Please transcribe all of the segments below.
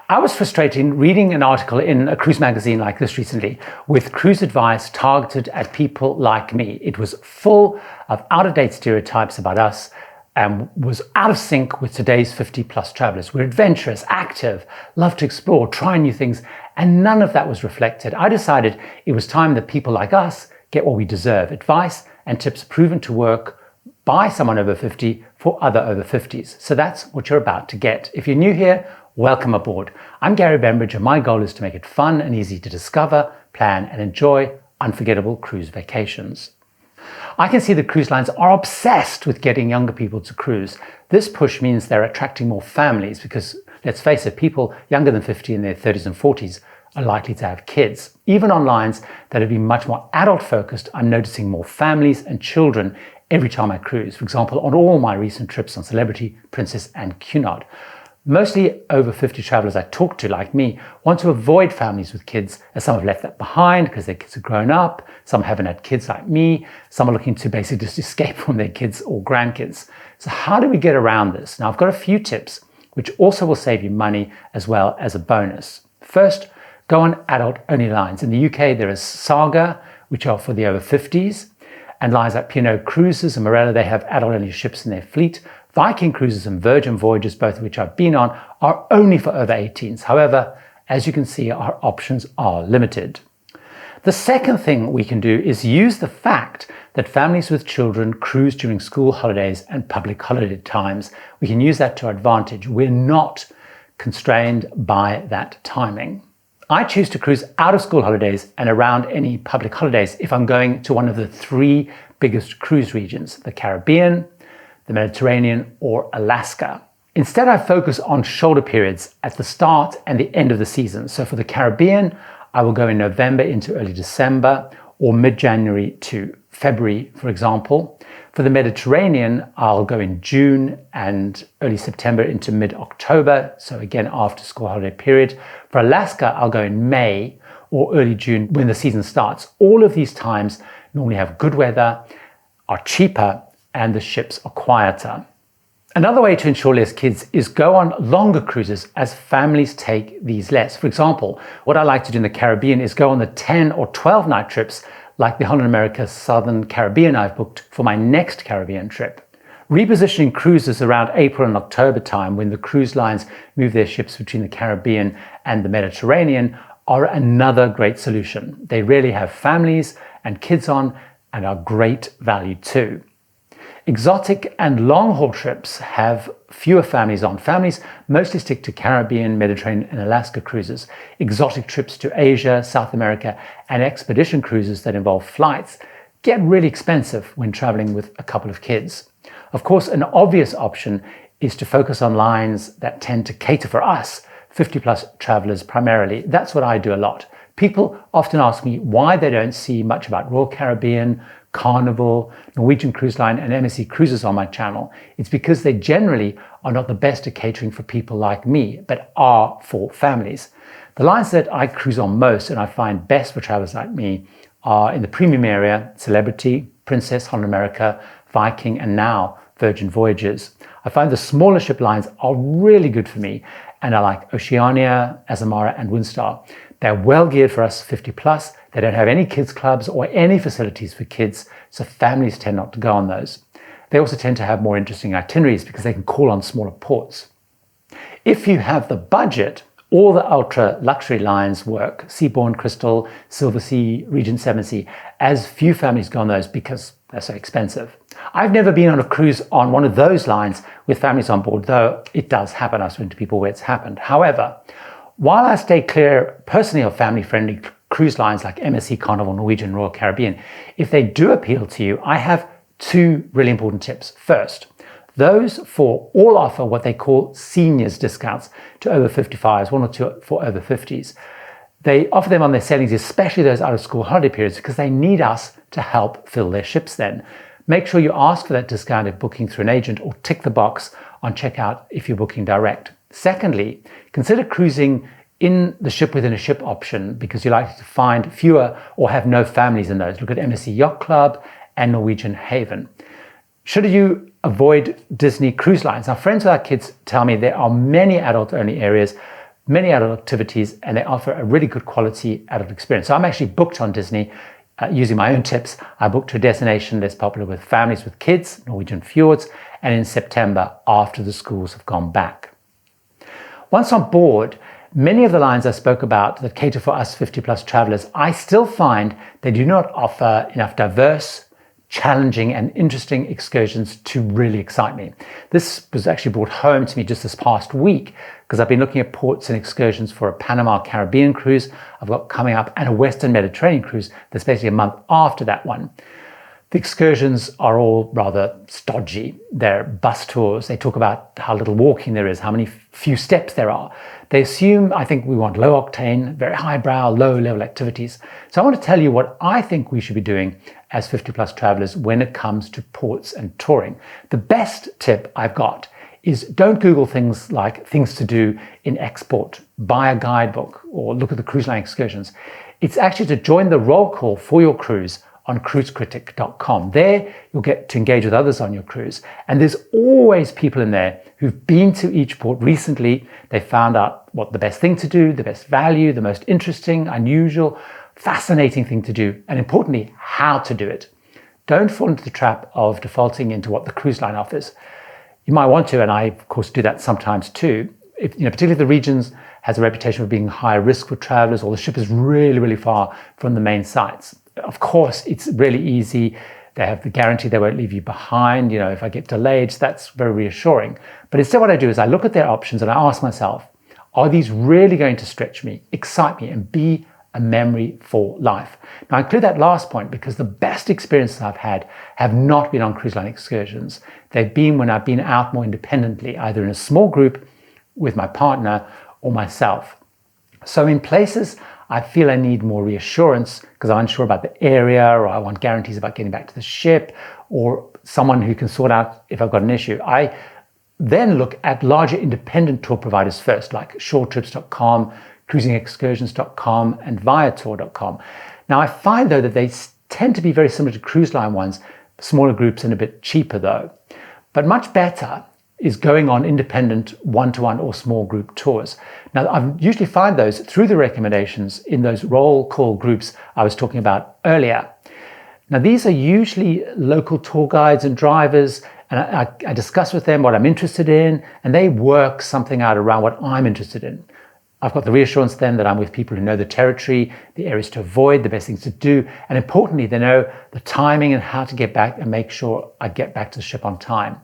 I was frustrated reading an article in a cruise magazine like this recently with cruise advice targeted at people like me. It was full of out-of-date stereotypes about us and was out of sync with today's 50-plus travelers. We're adventurous, active, love to explore, try new things, and none of that was reflected. I decided it was time that people like us get what we deserve: advice and tips proven to work by someone over 50 for other over 50s. So that's what you're about to get. If you're new here, welcome aboard. I'm Gary Bembridge, and my goal is to make it fun and easy to discover, plan, and enjoy unforgettable cruise vacations. I can see the cruise lines are obsessed with getting younger people to cruise. This push means they're attracting more families because, let's face it, people younger than 50 in their 30s and 40s are likely to have kids. Even on lines that have been much more adult focused, I'm noticing more families and children every time I cruise. For example, on all my recent trips on Celebrity, Princess, and Cunard. Mostly over 50 travelers I talk to, like me, want to avoid families with kids, as some have left that behind because their kids have grown up, some haven't had kids like me, some are looking to basically just escape from their kids or grandkids. So how do we get around this? Now, I've got a few tips, which also will save you money as well as a bonus. First, go on adult-only lines. In the UK, there is Saga, which are for the over 50s, and lines like P&O Cruises and Morella, they have adult-only ships in their fleet. Viking Cruises and Virgin Voyages, both of which I've been on, are only for over 18s. However, as you can see, our options are limited. The second thing we can do is use the fact that families with children cruise during school holidays and public holiday times. We can use that to our advantage. We're not constrained by that timing. I choose to cruise out of school holidays and around any public holidays if I'm going to one of the three biggest cruise regions: the Caribbean, the Mediterranean, or Alaska. Instead, I focus on shoulder periods at the start and the end of the season. So for the Caribbean, I will go in November into early December, or mid-January to February, for example. For the Mediterranean, I'll go in June and early September into mid-October, so again after school holiday period. For Alaska, I'll go in May or early June when the season starts. All of these times normally have good weather, are cheaper, and the ships are quieter. Another way to ensure less kids is go on longer cruises as families take these less. For example, what I like to do in the Caribbean is go on the 10 or 12 night trips like the Holland America Southern Caribbean I've booked for my next Caribbean trip. Repositioning cruises around April and October time, when the cruise lines move their ships between the Caribbean and the Mediterranean, are another great solution. They rarely have families and kids on and are great value too. Exotic and long-haul trips have fewer families on. Families mostly stick to Caribbean, Mediterranean, and Alaska cruises. Exotic trips to Asia, South America, and expedition cruises that involve flights get really expensive when traveling with a couple of kids. Of course, an obvious option is to focus on lines that tend to cater for us, 50-plus travelers primarily. That's what I do a lot. People often ask me why they don't see much about Royal Caribbean, Carnival, Norwegian Cruise Line, and MSC Cruises on my channel. It's because they generally are not the best at catering for people like me, but are for families. The lines that I cruise on most and I find best for travelers like me are in the premium area: Celebrity, Princess, Holland America, Viking, and now Virgin Voyages. I find the smaller ship lines are really good for me, and I like Oceania, Azamara, and Windstar. They're well geared for us 50 plus. They don't have any kids clubs or any facilities for kids, so families tend not to go on those. They also tend to have more interesting itineraries because they can call on smaller ports. If you have the budget, all the ultra luxury lines work: Seabourn, Crystal, Silversea, Regent 7 as few families go on those because they're so expensive. I've never been on a cruise on one of those lines with families on board, though it does happen. I've spoken to people where it's happened. However, while I stay clear personally of family-friendly cruise lines like MSC, Carnival, Norwegian, Royal Caribbean, if they do appeal to you, I have two really important tips. First, those for all offer what they call seniors discounts to over 55s, one or two for over 50s. They offer them on their sailings, especially those out of school holiday periods, because they need us to help fill their ships then. Make sure you ask for that discount if booking through an agent, or tick the box on checkout if you're booking direct. Secondly, consider cruising in the ship within a ship option because you're likely to find fewer or have no families in those. Look at MSC Yacht Club and Norwegian Haven. Should you avoid Disney Cruise Lines? Now, friends with our kids tell me there are many adult-only areas, many adult activities, and they offer a really good quality adult experience. So I'm actually booked on Disney using my own tips. I booked to a destination that's popular with families with kids, Norwegian fjords, and in September after the schools have gone back. Once on board, many of the lines I spoke about that cater for us 50-plus travelers, I still find they do not offer enough diverse, challenging and interesting excursions to really excite me. This was actually brought home to me just this past week because I've been looking at ports and excursions for a Panama Caribbean cruise I've got coming up and a Western Mediterranean cruise that's basically a month after that one. The excursions are all rather stodgy. They're bus tours. They talk about how little walking there is, how many few steps there are. They assume, I think, we want low octane, very highbrow, low level activities. So I want to tell you what I think we should be doing as 50-plus travelers when it comes to ports and touring. The best tip I've got is don't Google things like things to do in export, buy a guidebook, or look at the cruise line excursions. It's actually to join the roll call for your cruise on cruisecritic.com. There you'll get to engage with others on your cruise. And there's always people in there who've been to each port recently. They found out what the best thing to do, the best value, the most interesting, unusual, fascinating thing to do, and importantly, how to do it. Don't fall into the trap of defaulting into what the cruise line offers. You might want to, and I of course do that sometimes too. If, particularly if the regions has a reputation for being high risk for travelers, or the ship is really, really far from the main sites. Of course, it's really easy. They have the guarantee they won't leave you behind. If I get delayed, that's very reassuring. But instead what I do is I look at their options and I ask myself, are these really going to stretch me, excite me, and be a memory for life? Now, I include that last point because the best experiences I've had have not been on cruise line excursions. They've been when I've been out more independently, either in a small group with my partner or myself. So in places I feel I need more reassurance because I'm unsure about the area, or I want guarantees about getting back to the ship, or someone who can sort out if I've got an issue, I then look at larger independent tour providers first, like shoretrips.com, cruisingexcursions.com, and viator.com. Now, I find, though, that they tend to be very similar to cruise line ones, smaller groups and a bit cheaper, though. But much better is going on independent one-to-one or small group tours. Now, I usually find those through the recommendations in those roll call groups I was talking about earlier. Now, these are usually local tour guides and drivers, and I discuss with them what I'm interested in, and they work something out around what I'm interested in. I've got the reassurance then that I'm with people who know the territory, the areas to avoid, the best things to do, and importantly, they know the timing and how to get back and make sure I get back to the ship on time.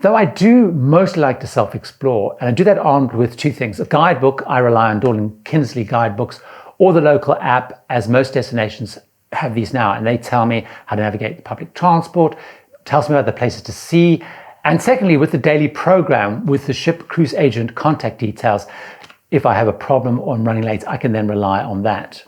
Though I do mostly like to self-explore, and I do that armed with two things. A guidebook, I rely on Dawn and Kinsley guidebooks, or the local app, as most destinations have these now, and they tell me how to navigate public transport, tells me about the places to see, and secondly, with the daily program, with the ship cruise agent contact details, if I have a problem or I'm running late, I can then rely on that.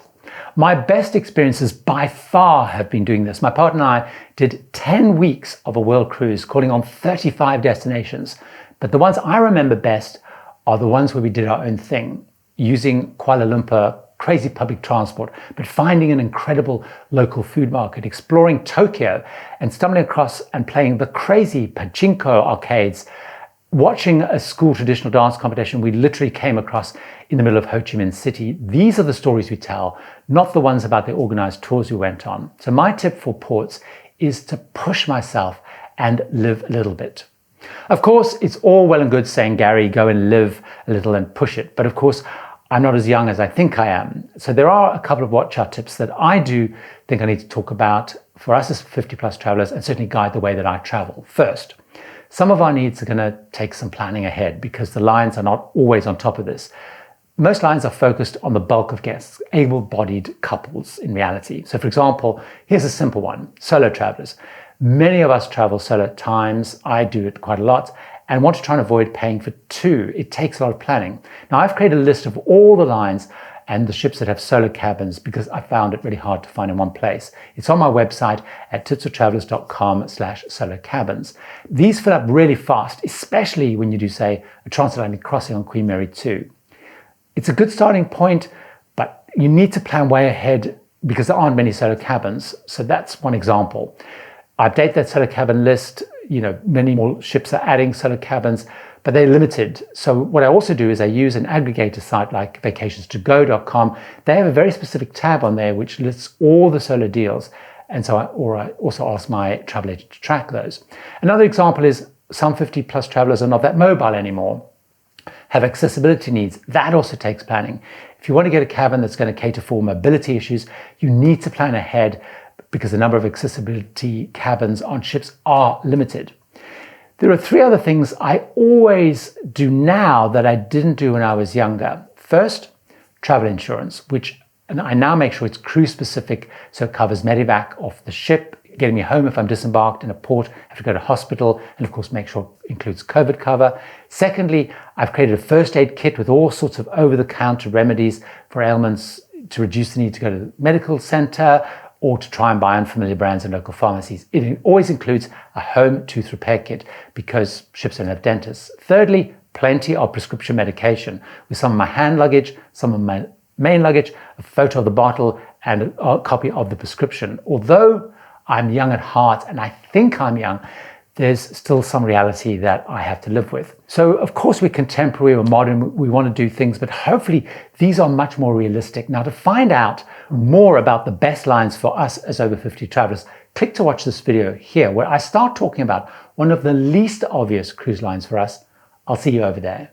My best experiences by far have been doing this. My partner and I did 10 weeks of a world cruise, calling on 35 destinations. But the ones I remember best are the ones where we did our own thing, using Kuala Lumpur, crazy public transport, but finding an incredible local food market, exploring Tokyo and stumbling across and playing the crazy pachinko arcades, watching a school traditional dance competition we literally came across in the middle of Ho Chi Minh City. These are the stories we tell, not the ones about the organized tours we went on. So my tip for ports is to push myself and live a little bit. Of course, it's all well and good saying, Gary, go and live a little and push it. But of course, I'm not as young as I think I am. So there are a couple of watch out tips that I do think I need to talk about for us as 50-plus travelers and certainly guide the way that I travel. First, some of our needs are going to take some planning ahead because the lines are not always on top of this. Most lines are focused on the bulk of guests, able-bodied couples in reality. So for example, here's a simple one, solo travelers. Many of us travel solo at times. I do it quite a lot and want to try and avoid paying for two. It takes a lot of planning. Now I've created a list of all the lines and the ships that have solo cabins because I found it really hard to find in one place. It's on my website at tipsfortravelers.com/solo cabins. These fill up really fast, especially when you do, say, a transatlantic crossing on Queen Mary 2. It's a good starting point, but you need to plan way ahead because there aren't many solo cabins. So that's one example. I update that solo cabin list. Many more ships are adding solo cabins, but they're limited. So what I also do is I use an aggregator site like vacations2go.com. They have a very specific tab on there which lists all the solo deals. And so I also ask my travel agent to track those. Another example is some 50 plus travelers are not that mobile anymore, have accessibility needs. That also takes planning. If you want to get a cabin that's going to cater for mobility issues, you need to plan ahead because the number of accessibility cabins on ships are limited. There are 3 other things I always do now that I didn't do when I was younger. First, travel insurance, which I now make sure it's cruise specific, so it covers medevac off the ship, getting me home if I'm disembarked in a port, have to go to hospital, and of course make sure it includes COVID cover. Secondly, I've created a first aid kit with all sorts of over-the-counter remedies for ailments to reduce the need to go to the medical center or to try and buy unfamiliar brands in local pharmacies. It always includes a home tooth repair kit because ships don't have dentists. Thirdly, plenty of prescription medication with some of my hand luggage, some of my main luggage, a photo of the bottle, and a copy of the prescription. Although I'm young at heart and I think I'm young, there's still some reality that I have to live with. So of course we're contemporary or modern, we want to do things, but hopefully these are much more realistic. Now to find out more about the best lines for us as over 50 travelers, click to watch this video here where I start talking about one of the least obvious cruise lines for us. I'll see you over there.